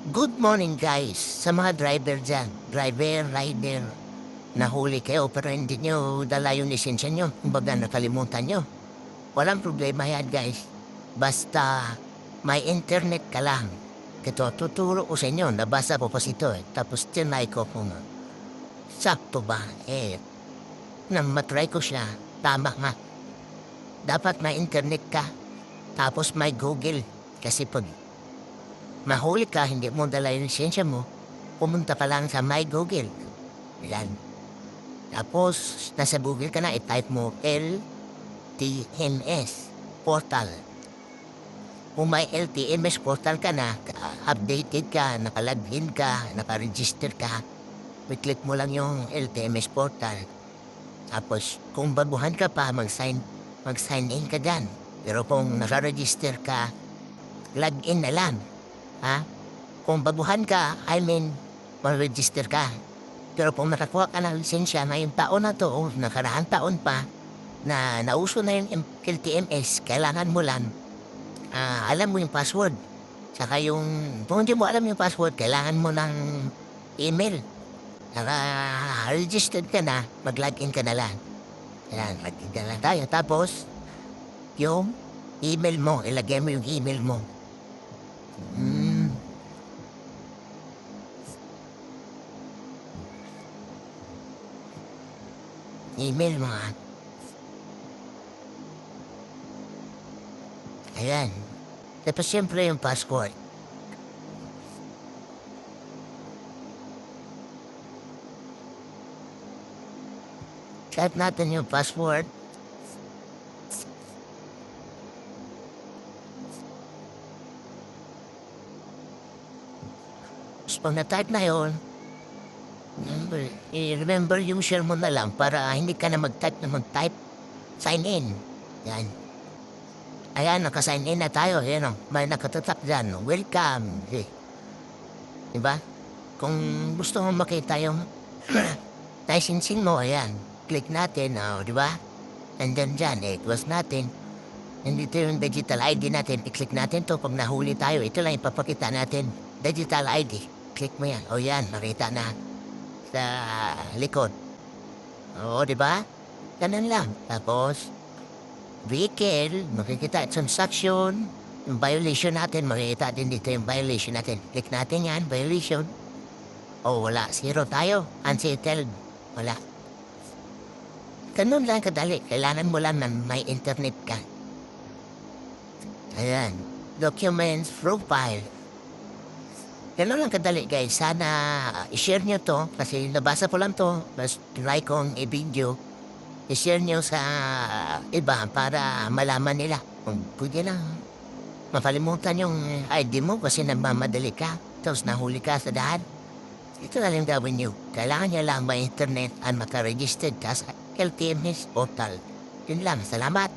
Good morning guys sa mga driver dyan. Driver, rider. Nahuli kayo pero hindi nyo dala yung lisensya nyo. Kumbaga nakalimutan nyo. Walang problema yan guys. Basta may internet ka lang. Ito, tuturo ko sa inyo. Nabasa ko pa ito eh. Tapos tinay ko kung sakto ba. Nang matry ko siya, tama nga. Dapat may internet ka. Tapos may Google. Kasi pag mahuli ka, hindi mo dala yung lisensya mo, pumunta ka lang sa My Google. Yan. Tapos, nasa Google ka na, i-type mo LTMS portal. Kung may LTMS portal ka na, updated ka, nakalagin ka, nakaregister ka, i-click mo lang yung LTMS portal. Tapos, kung baguhan ka pa, mag-sign in ka dyan. Pero kung nakaregister ka, log-in na lang. Ha? Kung baguhan ka, mag-register ka. Pero kung nakakuha ka ng lisensya ngayong taon na to, o nakaraang taon pa, na nauso na yung LTMS, kailangan mo lang, alam mo yung password. Saka kung hindi mo alam yung password, kailangan mo ng email. Naka-registered ka na, mag-login ka na lang. Kailangan, login ka lang tayo. Tapos, yung email mo, ilagay mo yung email mo. Email mo ha. Ayan. Tapos siyempre yung password. Type natin yung password. Tapos pag na-type na yun, remember yung share mo na lang para hindi ka na mag-type na mag-type. Sign in. Yan. Ayan, naka-sign in na tayo. Yan o, may nakatatak dyan. Welcome. Diba? Kung gusto mo makita yung licensing mo, ayan. Click natin, diba? And then dyan, close natin. And ito yung digital ID natin. I-click natin to pag nahuli tayo. Ito lang ipapakita natin. Digital ID. Click mo yan. O yan, makita na sa likod. Oo, di ba? Ganun lang. Tapos, vehicle, makikita transaction, yung violation natin, makikita din dito yung violation natin. Click natin yan, violation. Oh, wala. Zero tayo. Unsettled. Wala. Ganun lang kadali. Kailangan mo lang na may internet ka. Ayan. Documents, profile. Ganun lang kadali guys. Sana i-share nyo to. Kasi nabasa ko lang to. Mas try kong i-video. I-share nyo sa iba para malaman nila. Kung pwede lang. Mapalimutan yung ID mo kasi nagmamadali ka. Tapos nahuli ka sa daan. Ito na lang gawin nyo. Kailangan nyo lang may internet at makaregistered ka sa LTMS portal. Yun lang. Salamat.